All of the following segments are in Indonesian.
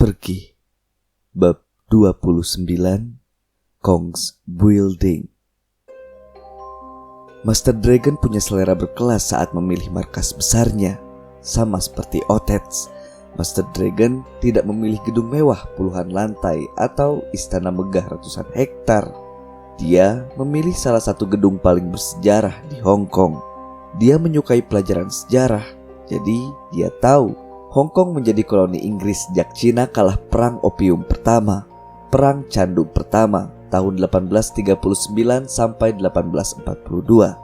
Pergi. Bab 29, Kong's Building. Master Dragon punya selera berkelas saat memilih markas besarnya. Sama seperti Otets, Master Dragon tidak memilih gedung mewah puluhan lantai atau istana megah ratusan hektar. Dia memilih salah satu gedung paling bersejarah di Hong Kong. Dia menyukai pelajaran sejarah, jadi dia tahu Hong Kong menjadi koloni Inggris sejak Cina kalah Perang Opium Pertama, Perang Candu Pertama tahun 1839 sampai 1842.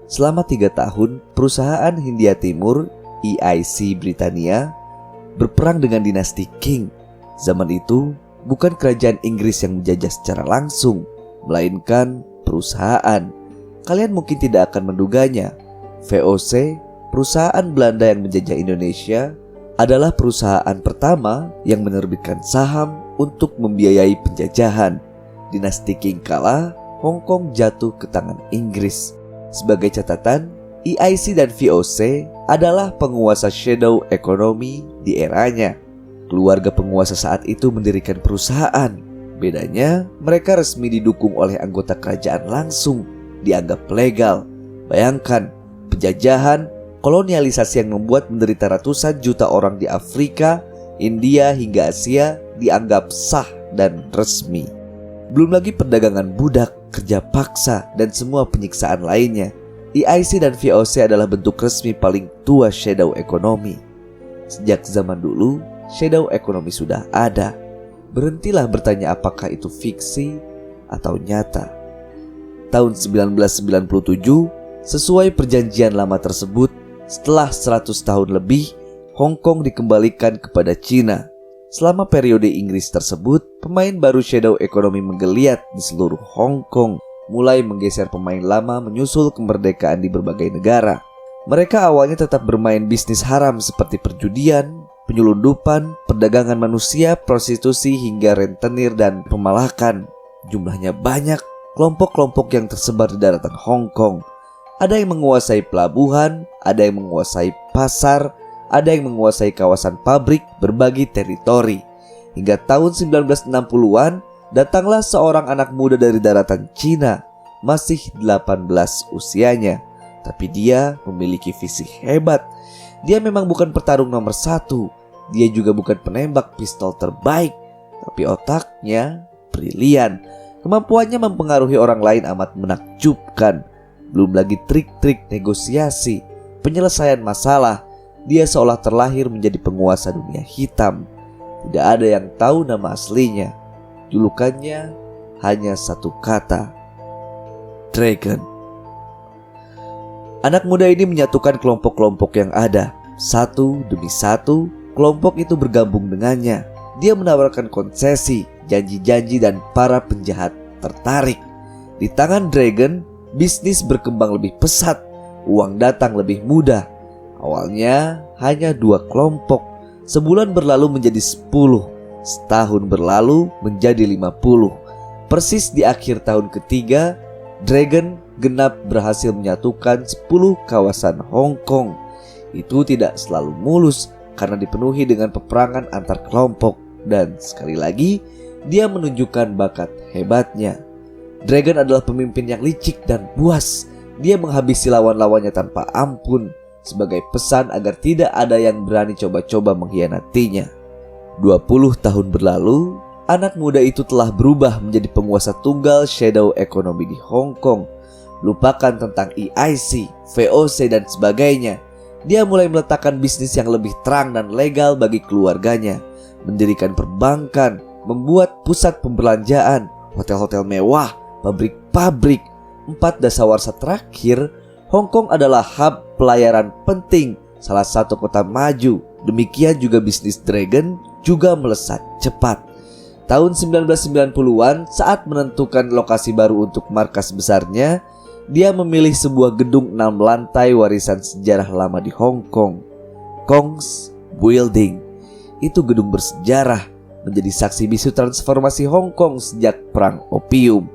Selama 3 tahun, perusahaan Hindia Timur, EIC Britania, berperang dengan dinasti Qing. Zaman itu, bukan kerajaan Inggris yang menjajah secara langsung, melainkan perusahaan. Kalian mungkin tidak akan menduganya. VOC, perusahaan Belanda yang menjajah Indonesia, adalah perusahaan pertama yang menerbitkan saham untuk membiayai penjajahan. Dinasti Qing kalah, Hong Kong jatuh ke tangan Inggris. Sebagai catatan, EIC dan VOC adalah penguasa shadow economy di eranya. Keluarga penguasa saat itu mendirikan perusahaan. Bedanya, mereka resmi didukung oleh anggota kerajaan langsung, dianggap legal. Bayangkan, penjajahan, kolonialisasi yang membuat menderita ratusan juta orang di Afrika, India hingga Asia dianggap sah dan resmi. Belum lagi perdagangan budak, kerja paksa, dan semua penyiksaan lainnya. EIC dan VOC adalah bentuk resmi paling tua shadow economy. Sejak zaman dulu, shadow economy sudah ada. Berhentilah bertanya apakah itu fiksi atau nyata. Tahun 1997, sesuai perjanjian lama tersebut, setelah 100 tahun lebih, Hong Kong dikembalikan kepada Cina. Selama periode Inggris tersebut, pemain baru shadow economy menggeliat di seluruh Hong Kong, mulai menggeser pemain lama menyusul kemerdekaan di berbagai negara. Mereka awalnya tetap bermain bisnis haram seperti perjudian, penyelundupan, perdagangan manusia, prostitusi, hingga rentenir dan pemalakan. Jumlahnya banyak, kelompok-kelompok yang tersebar di daratan Hong Kong. Ada yang menguasai pelabuhan, ada yang menguasai pasar, ada yang menguasai kawasan pabrik, berbagi teritori. Hingga tahun 1960-an, datanglah seorang anak muda dari daratan Cina, masih 18 usianya. Tapi dia memiliki visi hebat. Dia memang bukan petarung nomor 1, dia juga bukan penembak pistol terbaik, tapi otaknya brilian. Kemampuannya mempengaruhi orang lain amat menakjubkan. Belum lagi trik-trik negosiasi, penyelesaian masalah. Dia seolah terlahir menjadi penguasa dunia hitam. Tidak ada yang tahu nama aslinya. Julukannya hanya satu kata: Dragon. Anak muda ini menyatukan kelompok-kelompok yang ada. Satu demi satu, kelompok itu bergabung dengannya. Dia menawarkan konsesi, janji-janji, dan para penjahat tertarik. Di tangan Dragon, bisnis berkembang lebih pesat, uang datang lebih mudah. Awalnya hanya 2 kelompok, sebulan berlalu menjadi 10, setahun berlalu menjadi 50. Persis di akhir tahun ketiga, Dragon genap berhasil menyatukan 10 kawasan Hong Kong. Itu tidak selalu mulus karena dipenuhi dengan peperangan antar kelompok. Dan sekali lagi, dia menunjukkan bakat hebatnya. Dragon adalah pemimpin yang licik dan buas. Dia menghabisi lawan-lawannya tanpa ampun, sebagai pesan agar tidak ada yang berani coba-coba mengkhianatinya. 20 tahun berlalu, anak muda itu telah berubah menjadi penguasa tunggal shadow economy di Hong Kong. Lupakan tentang EIC, VOC, dan sebagainya. Dia mulai meletakkan bisnis yang lebih terang dan legal bagi keluarganya, mendirikan perbankan, membuat pusat pembelanjaan, hotel-hotel mewah, pabrik-pabrik. 4 dasawarsa terakhir, Hong Kong adalah hub pelayaran penting, salah satu kota maju. Demikian juga bisnis Dragon juga melesat cepat. Tahun 1990-an, saat menentukan lokasi baru untuk markas besarnya, dia memilih sebuah gedung 6 lantai warisan sejarah lama di Hong Kong, Kong's Building. Itu gedung bersejarah, menjadi saksi bisu transformasi Hong Kong sejak Perang Opium.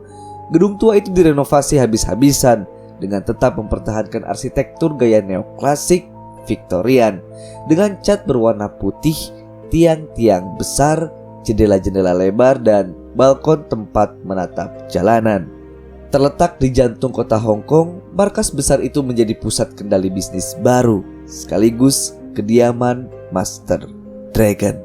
Gedung tua itu direnovasi habis-habisan dengan tetap mempertahankan arsitektur gaya neoklasik Victorian dengan cat berwarna putih, tiang-tiang besar, jendela-jendela lebar, dan balkon tempat menatap jalanan. Terletak di jantung kota Hong Kong, markas besar itu menjadi pusat kendali bisnis baru, sekaligus kediaman Master Dragon.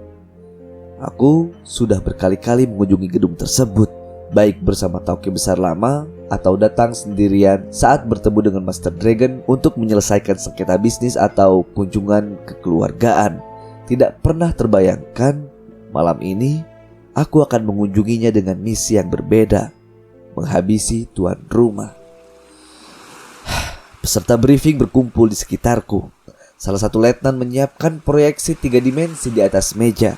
Aku sudah berkali-kali mengunjungi gedung tersebut, baik bersama tauke besar lama atau datang sendirian saat bertemu dengan Master Dragon untuk menyelesaikan sengketa bisnis atau kunjungan kekeluargaan. Tidak pernah terbayangkan malam ini aku akan mengunjunginya dengan misi yang berbeda, menghabisi tuan rumah. Peserta briefing berkumpul di sekitarku. Salah satu letnan menyiapkan proyeksi 3 dimensi di atas meja,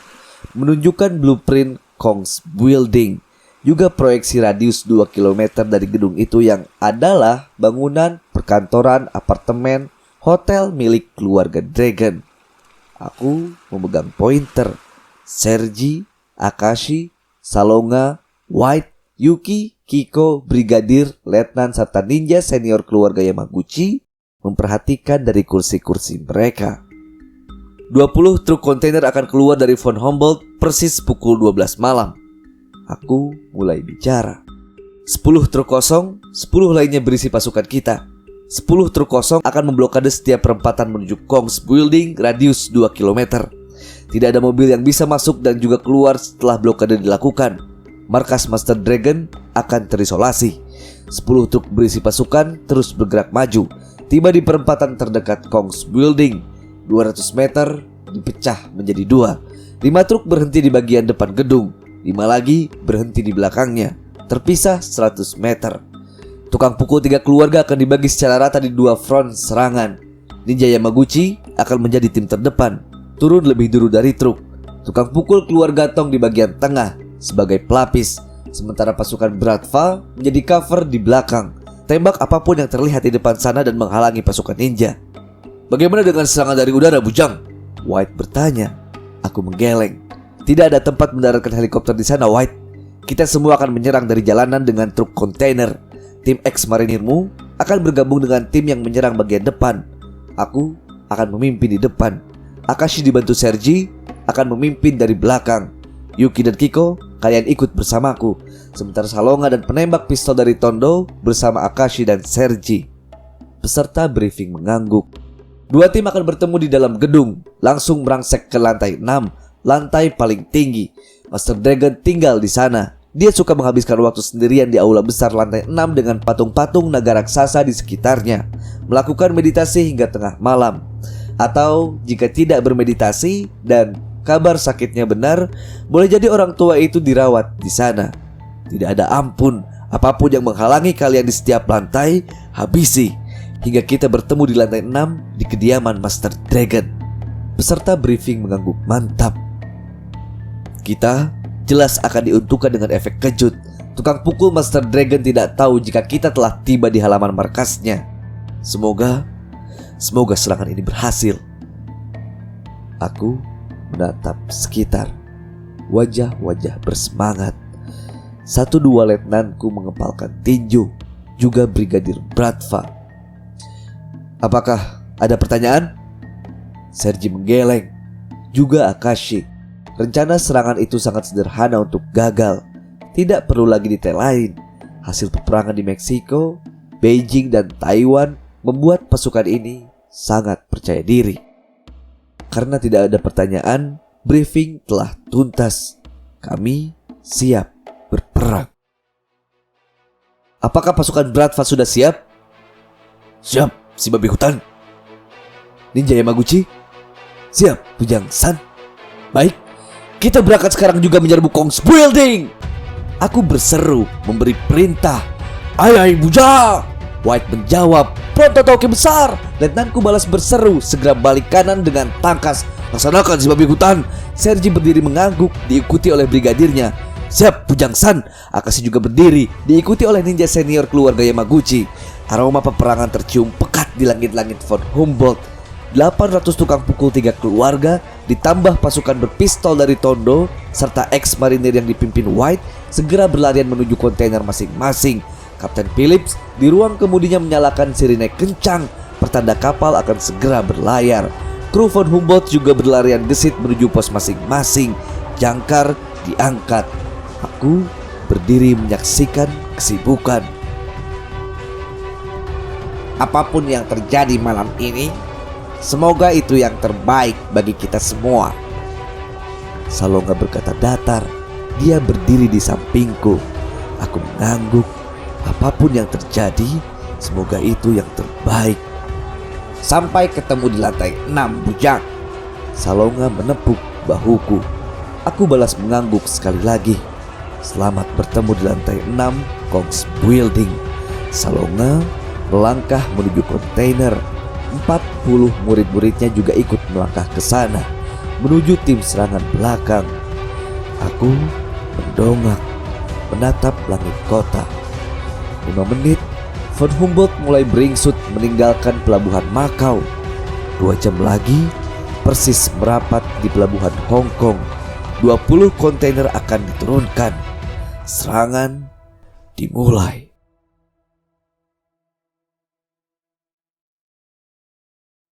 menunjukkan blueprint Kong's Building, juga proyeksi radius 2 km dari gedung itu yang adalah bangunan, perkantoran, apartemen, hotel milik keluarga Dragon. Aku memegang pointer. Sergi, Akashi, Salonga, White, Yuki, Kiko, Brigadir, Letnan, serta ninja senior keluarga Yamaguchi memperhatikan dari kursi-kursi mereka. 20 truk kontainer akan keluar dari Von Humboldt persis pukul 12 malam. Aku mulai bicara. 10 truk kosong, 10 lainnya berisi pasukan kita. 10 truk kosong akan memblokade setiap perempatan menuju Kong's Building radius 2 km. Tidak ada mobil yang bisa masuk dan juga keluar setelah blokade dilakukan. Markas Master Dragon akan terisolasi. 10 truk berisi pasukan terus bergerak maju. Tiba di perempatan terdekat Kong's Building. 200 meter dipecah menjadi 2. 5 truk berhenti di bagian depan gedung. 5 lagi berhenti di belakangnya. Terpisah 100 meter. Tukang pukul 3 keluarga akan dibagi secara rata di 2 front serangan. Ninja Yamaguchi akan menjadi tim terdepan, turun lebih dulu dari truk. Tukang pukul keluarga Tong di bagian tengah sebagai pelapis, sementara pasukan Bratva menjadi cover di belakang. Tembak apapun yang terlihat di depan sana dan menghalangi pasukan ninja. Bagaimana dengan serangan dari udara, Bujang? White bertanya. Aku menggeleng. Tidak ada tempat mendaratkan helikopter di sana, White. Kita semua akan menyerang dari jalanan dengan truk kontainer. Tim ex-marinirmu akan bergabung dengan tim yang menyerang bagian depan. Aku akan memimpin di depan. Akashi dibantu Sergi akan memimpin dari belakang. Yuki dan Kiko, kalian ikut bersamaku. Sementara Salonga dan penembak pistol dari Tondo bersama Akashi dan Sergi. Peserta briefing mengangguk. 2 tim akan bertemu di dalam gedung, langsung merangsek ke lantai 6, lantai paling tinggi. Master Dragon tinggal di sana. Dia suka menghabiskan waktu sendirian di aula besar lantai 6 dengan patung-patung naga raksasa di sekitarnya, melakukan meditasi hingga tengah malam. Atau jika tidak bermeditasi dan kabar sakitnya benar, boleh jadi orang tua itu dirawat di sana. Tidak ada ampun, apapun yang menghalangi kalian di setiap lantai, habisi. Hingga kita bertemu di lantai 6 di kediaman Master Dragon. Peserta briefing mengangguk mantap. Kita jelas akan diuntungkan dengan efek kejut. Tukang pukul Master Dragon tidak tahu jika kita telah tiba di halaman markasnya. Semoga serangan ini berhasil. Aku menatap sekitar. Wajah-wajah bersemangat. 1-2 letnanku mengepalkan tinju, juga Brigadir Bratva. Apakah ada pertanyaan? Sergi menggeleng. Juga Akashi. Rencana serangan itu sangat sederhana untuk gagal. Tidak perlu lagi detail lain. Hasil peperangan di Meksiko, Beijing, dan Taiwan membuat pasukan ini sangat percaya diri. Karena tidak ada pertanyaan, briefing telah tuntas. Kami siap berperang. Apakah pasukan Bratva sudah siap? Siap, si babi hutan. Ninja Yamaguchi? Siap, Bujang San. Baik, kita berangkat sekarang juga menyerbu Kong's Building. Aku berseru, memberi perintah. Ayai Bujang! White menjawab, pronto toke besar. Letnanku balas berseru, segera balik kanan dengan tangkas. Laksanakan si babi hutan. Sergi berdiri mengangguk, diikuti oleh brigadirnya. Siap, Bujang San. Akashi juga berdiri, diikuti oleh ninja senior keluarga Yamaguchi. Aroma peperangan tercium pekat di langit-langit Von Humboldt. 800 tukang pukul 3 keluarga ditambah pasukan berpistol dari Tondo serta ex-marinir yang dipimpin White segera berlarian menuju kontainer masing-masing. Kapten Phillips di ruang kemudinya menyalakan sirine kencang, pertanda kapal akan segera berlayar. Kru von Humboldt juga berlarian gesit menuju pos masing-masing. Jangkar diangkat. Aku berdiri menyaksikan kesibukan. Apapun yang terjadi malam ini, semoga itu yang terbaik bagi kita semua. Salonga berkata datar. Dia berdiri di sampingku. Aku mengangguk. Apapun yang terjadi, semoga itu yang terbaik. Sampai ketemu di lantai 6, bujang. Salonga menepuk bahuku. Aku balas mengangguk sekali lagi. Selamat bertemu di lantai 6 Kongs Building. Salonga melangkah menuju kontainer. 40 murid-muridnya juga ikut melangkah ke sana, menuju tim serangan belakang. Aku mendongak, menatap langit kota. 5 menit, von Humboldt mulai beringsut meninggalkan pelabuhan Makau. 2 jam lagi, persis merapat di pelabuhan Hong Kong. 20 kontainer akan diturunkan. Serangan dimulai.